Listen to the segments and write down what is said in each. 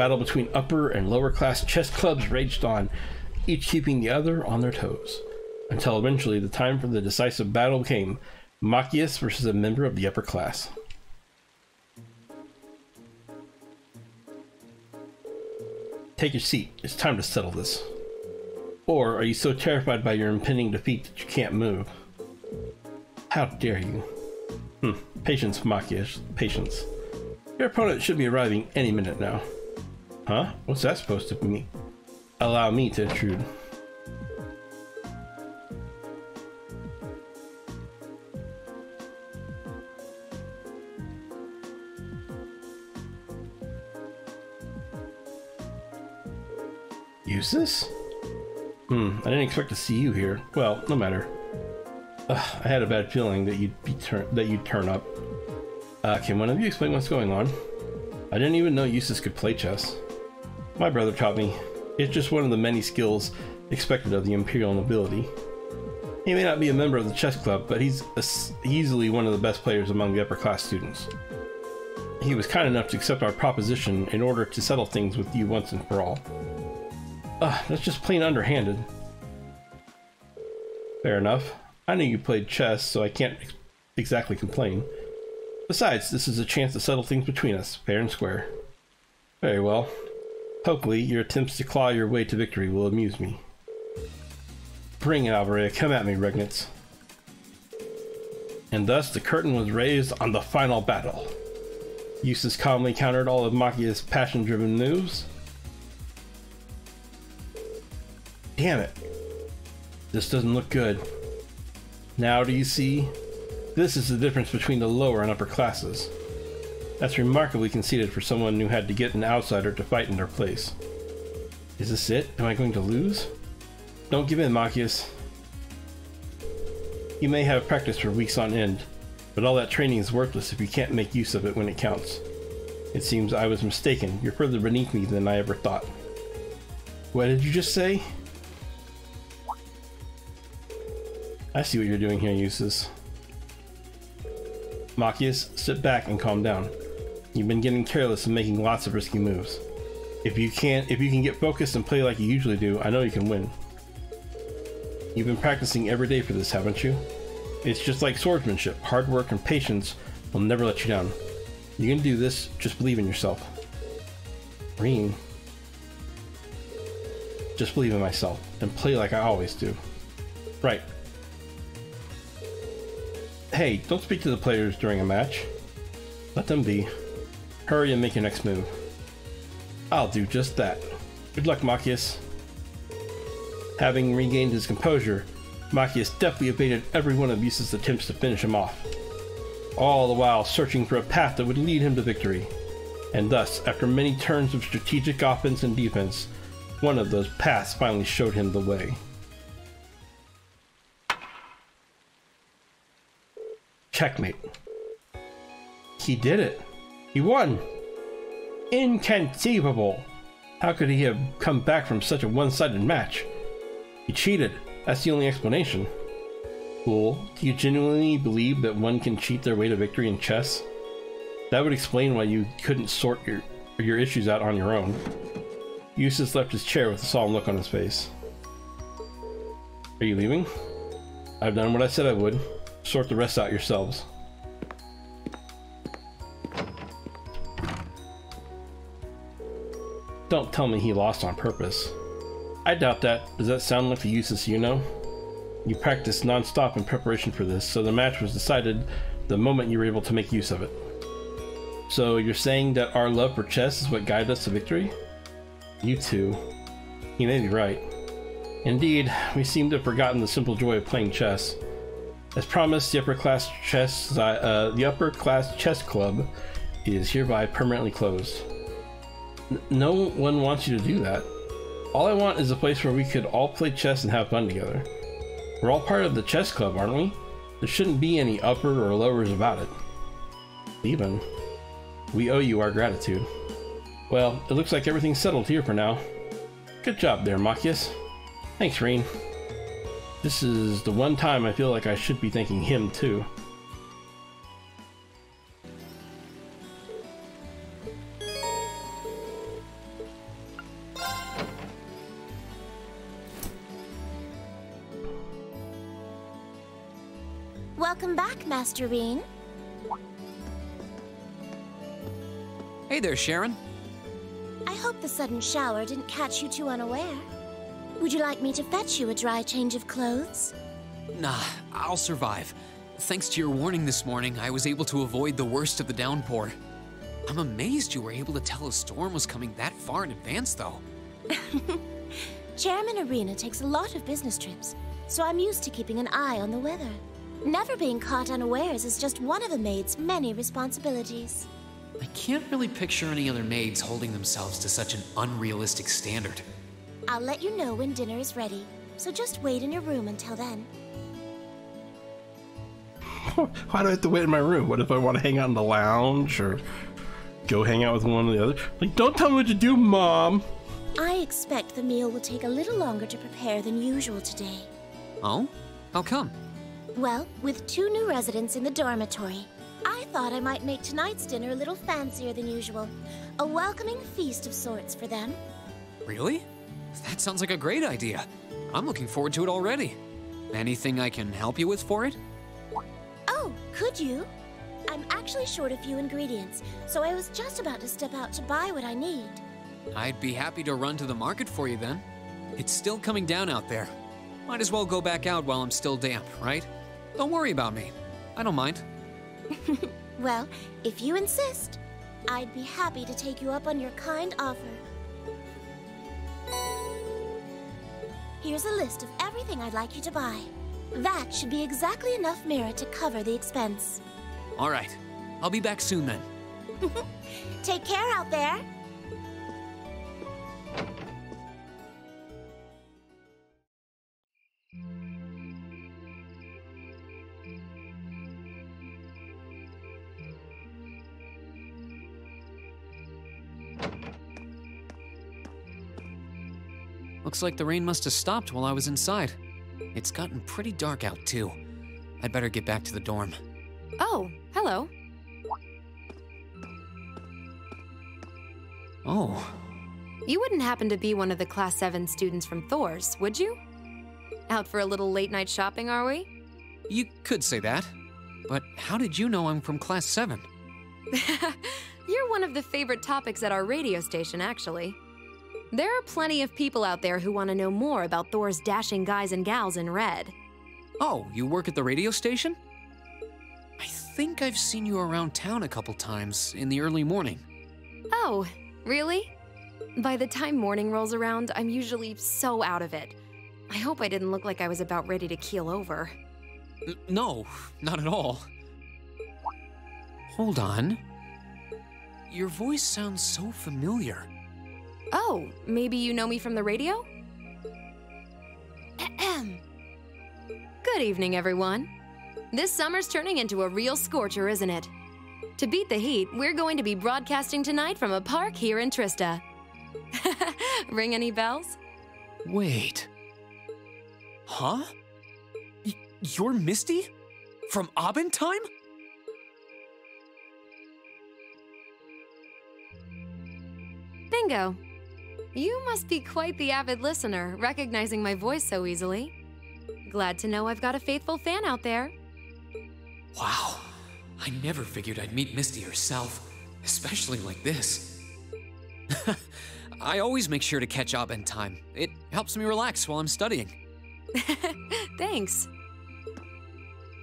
battle between upper and lower class chess clubs raged on, each keeping the other on their toes, until eventually the time for the decisive battle came, Machias versus a member of the upper class. Take your seat, it's time to settle this. Or are you so terrified by your impending defeat that you can't move? How dare you? Patience, Machias, patience. Your opponent should be arriving any minute now. Huh? What's that supposed to mean? Allow me to intrude. Eustace? I didn't expect to see you here. Well, no matter. I had a bad feeling that you'd turn up. Can one of you explain what's going on? I didn't even know Eustace could play chess. My brother taught me. It's just one of the many skills expected of the Imperial nobility. He may not be a member of the chess club, but he's easily one of the best players among the upper class students. He was kind enough to accept our proposition in order to settle things with you once and for all. That's just plain underhanded. Fair enough. I know you played chess, so I can't exactly complain. Besides, this is a chance to settle things between us, fair and square. Very well. Hopefully, your attempts to claw your way to victory will amuse me. Bring it, Alvaria. Come at me, Regnitz. And thus, the curtain was raised on the final battle. Eustace calmly countered all of Machia's passion-driven moves. Damn it. This doesn't look good. Now do you see? This is the difference between the lower and upper classes. That's remarkably conceited for someone who had to get an outsider to fight in their place. Is this it? Am I going to lose? Don't give in, Machias. You may have practiced for weeks on end, but all that training is worthless if you can't make use of it when it counts. It seems I was mistaken. You're further beneath me than I ever thought. What did you just say? I see what you're doing here, Eustace. Machias, sit back and calm down. You've been getting careless and making lots of risky moves. If you can get focused and play like you usually do, I know you can win. You've been practicing every day for this, haven't you? It's just like swordsmanship. Hard work and patience will never let you down. You can do this, just believe in yourself. Green. Just believe in myself and play like I always do. Right. Hey, don't speak to the players during a match. Let them be. Hurry and make your next move. I'll do just that. Good luck, Machias. Having regained his composure, Machias deftly evaded every one of Eustace's attempts to finish him off, all the while searching for a path that would lead him to victory. And thus, after many turns of strategic offense and defense, one of those paths finally showed him the way. Checkmate. He did it. He won. Inconceivable. How could he have come back from such a one-sided match? He cheated. That's the only explanation. Fool, do you genuinely believe that one can cheat their way to victory in chess? That would explain why you couldn't sort your issues out on your own. Eustace left his chair with a solemn look on his face. Are you leaving? I've done what I said I would. Sort the rest out yourselves. Don't tell me he lost on purpose. I doubt that. Does that sound like the Eustace you know? You practiced non-stop in preparation for this, so the match was decided the moment you were able to make use of it. So you're saying that our love for chess is what guided us to victory? You two. You may be right. Indeed, we seem to have forgotten the simple joy of playing chess. As promised, the upper class chess club is hereby permanently closed. No one wants you to do that. All I want is a place where we could all play chess and have fun together. We're all part of the chess club, aren't we? There shouldn't be any upper or lowers about it. Even. We owe you our gratitude. Well, it looks like everything's settled here for now. Good job there, Machias. Thanks, Reen. This is the one time I feel like I should be thanking him, too. Welcome back, Master Reen. Hey there, Sharon. I hope the sudden shower didn't catch you too unaware. Would you like me to fetch you a dry change of clothes? Nah, I'll survive. Thanks to your warning this morning, I was able to avoid the worst of the downpour. I'm amazed you were able to tell a storm was coming that far in advance, though. Chairman Arena takes a lot of business trips, so I'm used to keeping an eye on the weather. Never being caught unawares is just one of a maid's many responsibilities. I can't really picture any other maids holding themselves to such an unrealistic standard. I'll let you know when dinner is ready, so just wait in your room until then. Why do I have to wait in my room? What if I want to hang out in the lounge or go hang out with one or the other? Like, don't tell me what to do, Mom! I expect the meal will take a little longer to prepare than usual today. Oh? How come? Well, with 2 new residents in the dormitory, I thought I might make tonight's dinner a little fancier than usual. A welcoming feast of sorts for them. Really? That sounds like a great idea. I'm looking forward to it already. Anything I can help you with for it? Oh, could you? I'm actually short a few ingredients, so I was just about to step out to buy what I need. I'd be happy to run to the market for you then. It's still coming down out there. Might as well go back out while I'm still damp, right? Don't worry about me. I don't mind. Well, if you insist, I'd be happy to take you up on your kind offer. Here's a list of everything I'd like you to buy. That should be exactly enough merit to cover the expense. All right. I'll be back soon then. Take care out there. Looks like the rain must have stopped while I was inside. It's gotten pretty dark out, too. I'd better get back to the dorm. Oh, hello. Oh. You wouldn't happen to be one of the Class 7 students from Thor's, would you? Out for a little late-night shopping, are we? You could say that. But how did you know I'm from Class 7? You're one of the favorite topics at our radio station, actually. There are plenty of people out there who want to know more about Thor's dashing guys and gals in red. Oh, you work at the radio station? I think I've seen you around town a couple times in the early morning. Oh, really? By the time morning rolls around, I'm usually so out of it. I hope I didn't look like I was about ready to keel over. No, not at all. Hold on. Your voice sounds so familiar. Oh, maybe you know me from the radio? Good evening, everyone. This summer's turning into a real scorcher, isn't it? To beat the heat, we're going to be broadcasting tonight from a park here in Trista. Ring any bells? Wait. Huh? You're Misty? From Abendheim? Bingo. You must be quite the avid listener, recognizing my voice so easily. Glad to know I've got a faithful fan out there. Wow. I never figured I'd meet Misty herself, especially like this. I always make sure to catch Abendheim. It helps me relax while I'm studying. Thanks.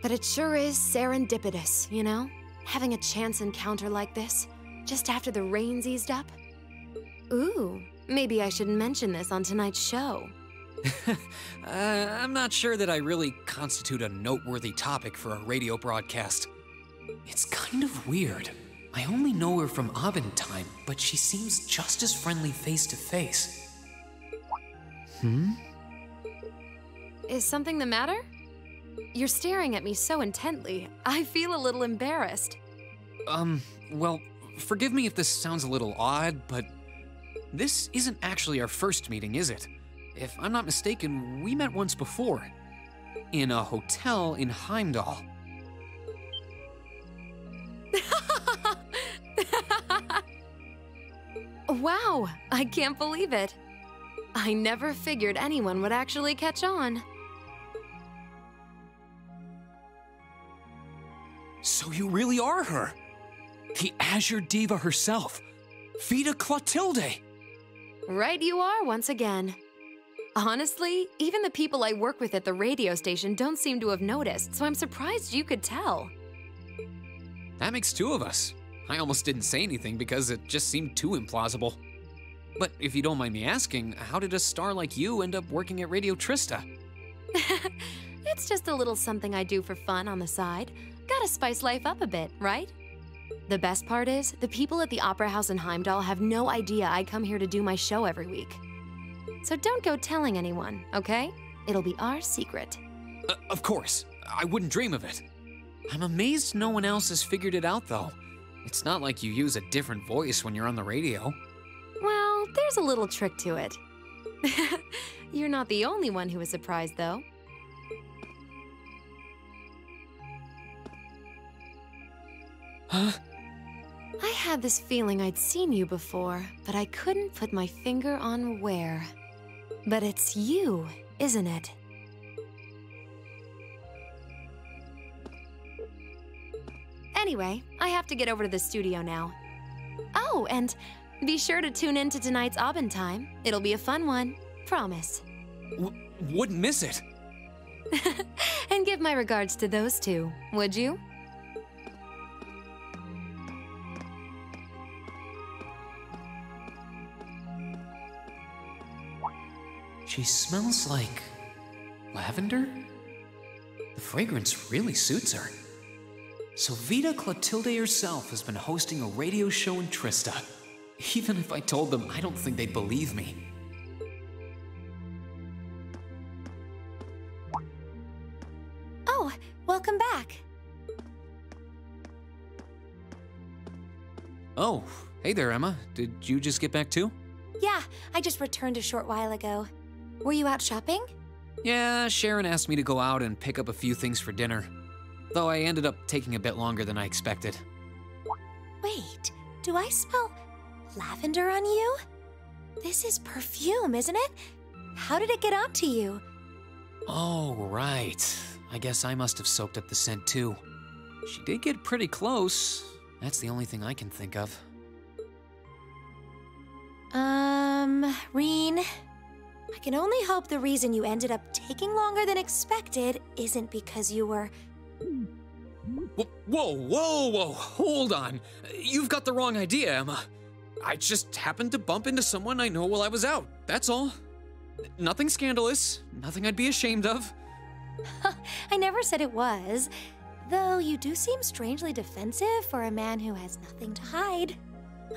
But it sure is serendipitous, you know? Having a chance encounter like this, just after the rain's eased up. Ooh, maybe I should mention this on tonight's show. I'm not sure that I really constitute a noteworthy topic for a radio broadcast. It's kind of weird. I only know her from Abendheim, but she seems just as friendly face to face. Is something the matter? You're staring at me so intently, I feel a little embarrassed. Well, forgive me if this sounds a little odd, but this isn't actually our first meeting, is it? If I'm not mistaken, we met once before. In a hotel in Heimdall. Wow, I can't believe it. I never figured anyone would actually catch on. So you really are her. The Azure Diva herself, Vita Clotilde. Right you are once again. Honestly, even the people I work with at the radio station don't seem to have noticed, so I'm surprised you could tell. That makes two of us. I almost didn't say anything because it just seemed too implausible. But if you don't mind me asking, how did a star like you end up working at Radio Trista? It's just a little something I do for fun on the side. Gotta spice life up a bit, right? The best part is, the people at the Opera House in Heimdall have no idea I come here to do my show every week. So don't go telling anyone, okay? It'll be our secret. Of course. I wouldn't dream of it. I'm amazed no one else has figured it out, though. It's not like you use a different voice when you're on the radio. Well, there's a little trick to it. You're not the only one who is surprised, though. Huh? I had this feeling I'd seen you before, but I couldn't put my finger on where. But it's you, isn't it? Anyway, I have to get over to the studio now. Oh, and be sure to tune in to tonight's Aubin Time. It'll be a fun one, promise. Wouldn't miss it. And give my regards to those two, would you? She smells like lavender? The fragrance really suits her. So Vita Clotilde herself has been hosting a radio show in Trista. Even if I told them, I don't think they'd believe me. Oh, welcome back. Oh, hey there, Emma. Did you just get back too? Yeah, I just returned a short while ago. Were you out shopping? Yeah, Sharon asked me to go out and pick up a few things for dinner. Though I ended up taking a bit longer than I expected. Wait, do I smell lavender on you? This is perfume, isn't it? How did it get onto you? Oh, right. I guess I must have soaked up the scent too. She did get pretty close. That's the only thing I can think of. Reen, I can only hope the reason you ended up taking longer than expected isn't because you were... Whoa, hold on. You've got the wrong idea, Emma. I just happened to bump into someone I know while I was out, that's all. Nothing scandalous, nothing I'd be ashamed of. I never said it was. Though you do seem strangely defensive for a man who has nothing to hide.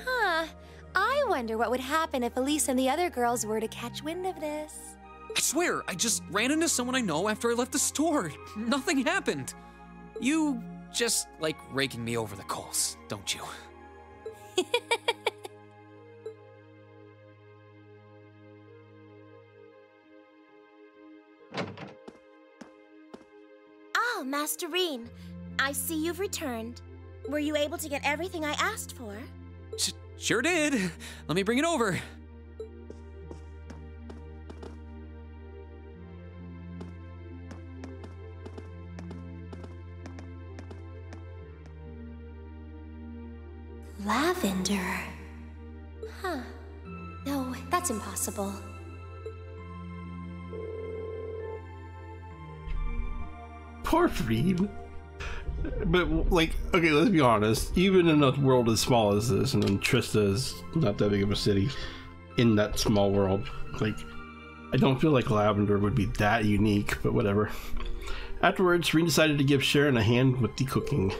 Huh. I wonder what would happen if Elise and the other girls were to catch wind of this. I swear, I just ran into someone I know after I left the store. Nothing happened. You just like raking me over the coals, don't you? Oh, Master Reen, I see you've returned. Were you able to get everything I asked for? Sure did. Let me bring it over. Lavender. Huh. No, that's impossible. Poor Freed. But, like, okay, let's be honest. Even in a world as small as this, and then Trista is not that big of a city, in that small world, like, I don't feel like lavender would be that unique, but whatever. Afterwards, Reen decided to give Sharon a hand with the cooking.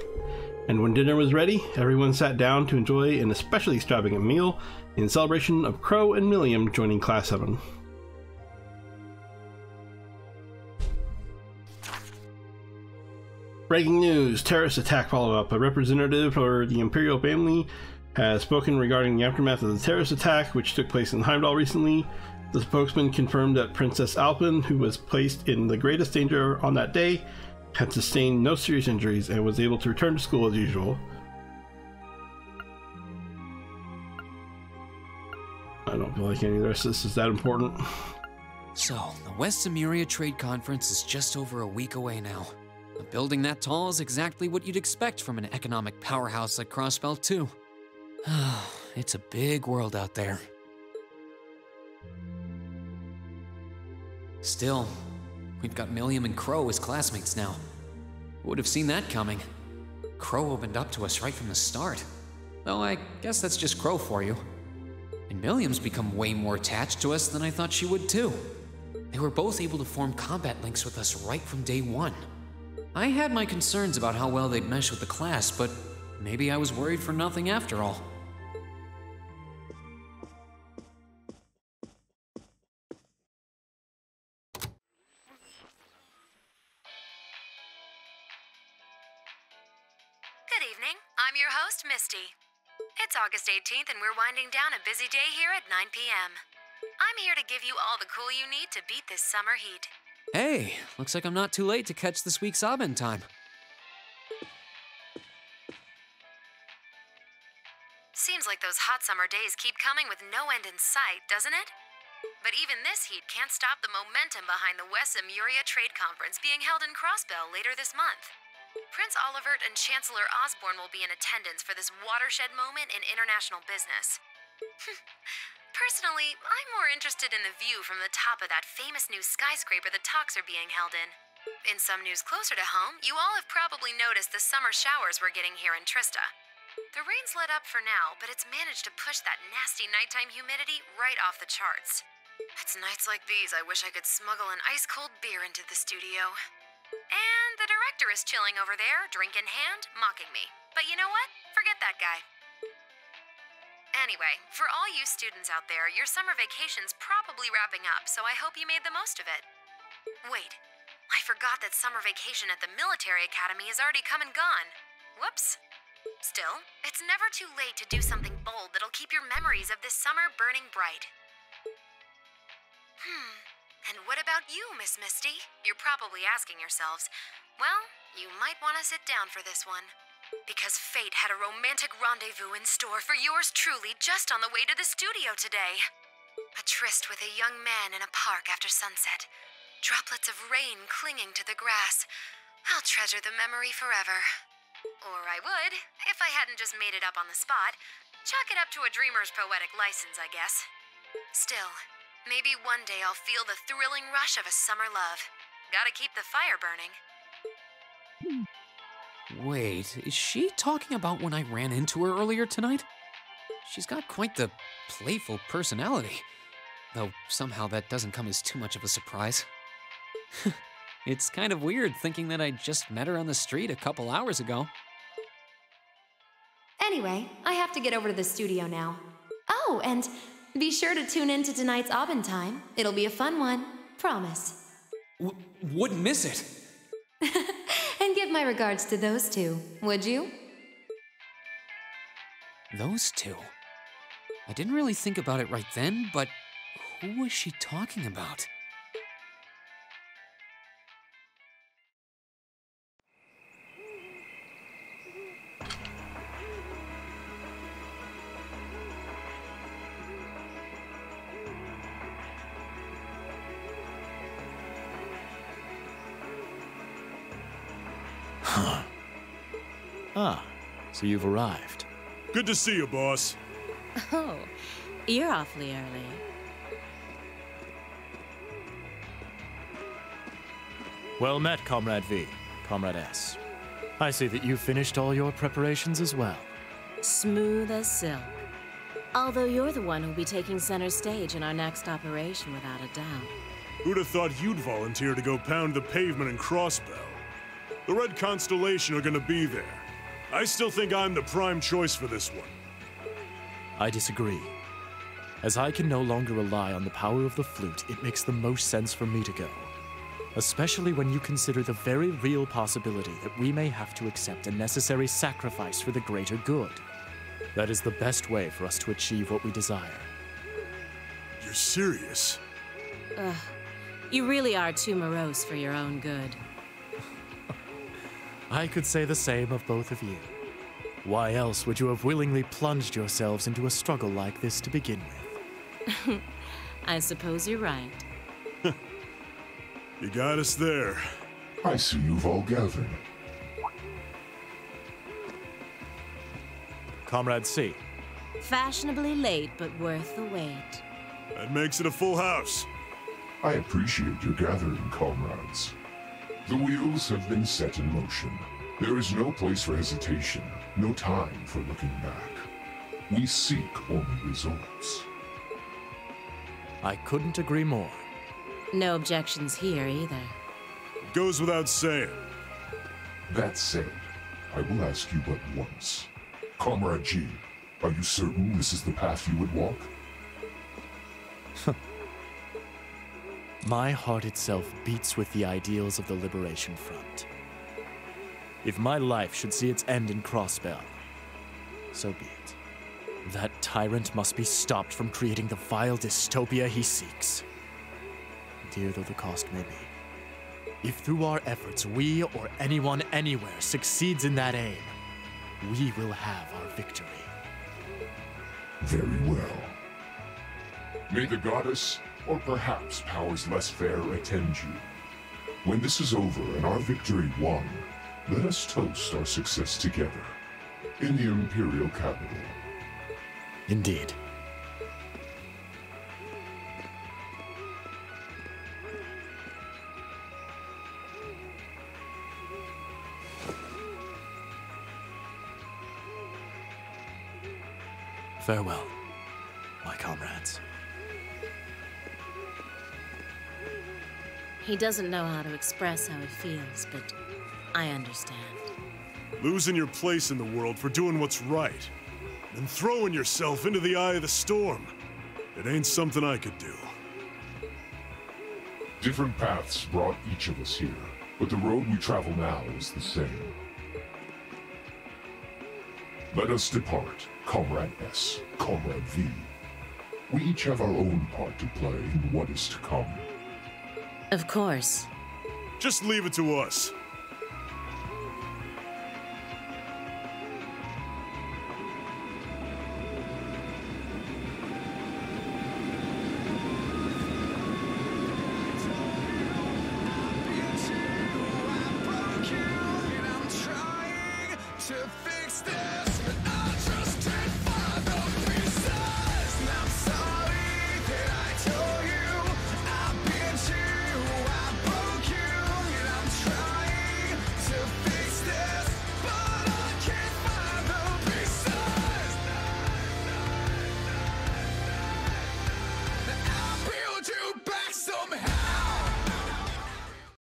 And when dinner was ready, everyone sat down to enjoy an especially extravagant meal in celebration of Crow and Milliam joining Class 7. Breaking news, terrorist attack follow-up. A representative for the Imperial family has spoken regarding the aftermath of the terrorist attack, which took place in Heimdall recently. The spokesman confirmed that Princess Alpin, who was placed in the greatest danger on that day, had sustained no serious injuries and was able to return to school as usual. I don't feel like any of the rest of this is that important. So, the West Emuria Trade Conference is just over a week away now. A building that tall is exactly what you'd expect from an economic powerhouse like Crossbell 2. It's a big world out there. Still, we've got Milliam and Crow as classmates now. Who would have seen that coming? Crow opened up to us right from the start. Though I guess that's just Crow for you. And Milliam's become way more attached to us than I thought she would too. They were both able to form combat links with us right from day one. I had my concerns about how well they'd mesh with the class, but maybe I was worried for nothing after all. Good evening. I'm your host, Misty. It's August 18th and we're winding down a busy day here at 9 p.m. I'm here to give you all the cool you need to beat this summer heat. Hey, looks like I'm not too late to catch this week's Abend time. Seems like those hot summer days keep coming with no end in sight, doesn't it? But even this heat can't stop the momentum behind the West Emuria Trade Conference being held in Crossbell later this month. Prince Olivert and Chancellor Osborne will be in attendance for this watershed moment in international business. Personally, I'm more interested in the view from the top of that famous new skyscraper the talks are being held in. In some news closer to home, you all have probably noticed the summer showers we're getting here in Trista. The rain's let up for now, but it's managed to push that nasty nighttime humidity right off the charts. It's nights like these I wish I could smuggle an ice-cold beer into the studio. And the director is chilling over there, drink in hand, mocking me. But you know what? Forget that guy. Anyway, for all you students out there, your summer vacation's probably wrapping up, so I hope you made the most of it. Wait, I forgot that summer vacation at the military academy has already come and gone. Whoops. Still, it's never too late to do something bold that'll keep your memories of this summer burning bright. And what about you, Miss Misty? You're probably asking yourselves, well, you might want to sit down for this one. Because fate had a romantic rendezvous in store for yours truly just on the way to the studio today. A tryst with a young man in a park after sunset. Droplets of rain clinging to the grass. I'll treasure the memory forever. Or I would, if I hadn't just made it up on the spot. Chalk it up to a dreamer's poetic license, I guess. Still, maybe one day I'll feel the thrilling rush of a summer love. Gotta keep the fire burning. Wait, is she talking about when I ran into her earlier tonight? She's got quite the playful personality, though somehow that doesn't come as too much of a surprise. It's kind of weird thinking that I just met her on the street a couple hours ago. Anyway, I have to get over to the studio now. Oh, and be sure to tune in to tonight's Abend time. It'll be a fun one, promise. Wouldn't miss it. And give my regards to those two, would you? Those two? I didn't really think about it right then, but who was she talking about? Ah, so you've arrived. Good to see you, boss. Oh, you're awfully early. Well met, Comrade V, Comrade S. I see that you've finished all your preparations as well. Smooth as silk. Although you're the one who'll be taking center stage in our next operation, without a doubt. Who'd have thought you'd volunteer to go pound the pavement in Crossbell? The Red Constellation are gonna be there. I still think I'm the prime choice for this one. I disagree. As I can no longer rely on the power of the flute, it makes the most sense for me to go. Especially when you consider the very real possibility that we may have to accept a necessary sacrifice for the greater good. That is the best way for us to achieve what we desire. You're serious? Ugh. You really are too morose for your own good. I could say the same of both of you. Why else would you have willingly plunged yourselves into a struggle like this to begin with? I suppose you're right. You got us there. I see you've all gathered. Comrade C. Fashionably late, but worth the wait. That makes it a full house. I appreciate your gathering, comrades. The wheels have been set in motion. There is no place for hesitation, no time for looking back. We seek only results. I couldn't agree more. No objections here either. It goes without saying. That said, I will ask you but once. Comrade G, are you certain this is the path you would walk? My heart itself beats with the ideals of the Liberation Front. If my life should see its end in Crossbell, so be it. That tyrant must be stopped from creating the vile dystopia he seeks. Dear though the cost may be. If through our efforts we or anyone anywhere succeeds in that aim, we will have our victory. Very well. May the goddess, or perhaps powers less fair, attend you. When this is over and our victory won, let us toast our success together in the Imperial capital. Indeed. Farewell, my comrades. He doesn't know how to express how he feels, but I understand. Losing your place in the world for doing what's right, and throwing yourself into the eye of the storm. It ain't something I could do. Different paths brought each of us here, but the road we travel now is the same. Let us depart, Comrade S, Comrade V. We each have our own part to play in what is to come. Of course. Just leave it to us. To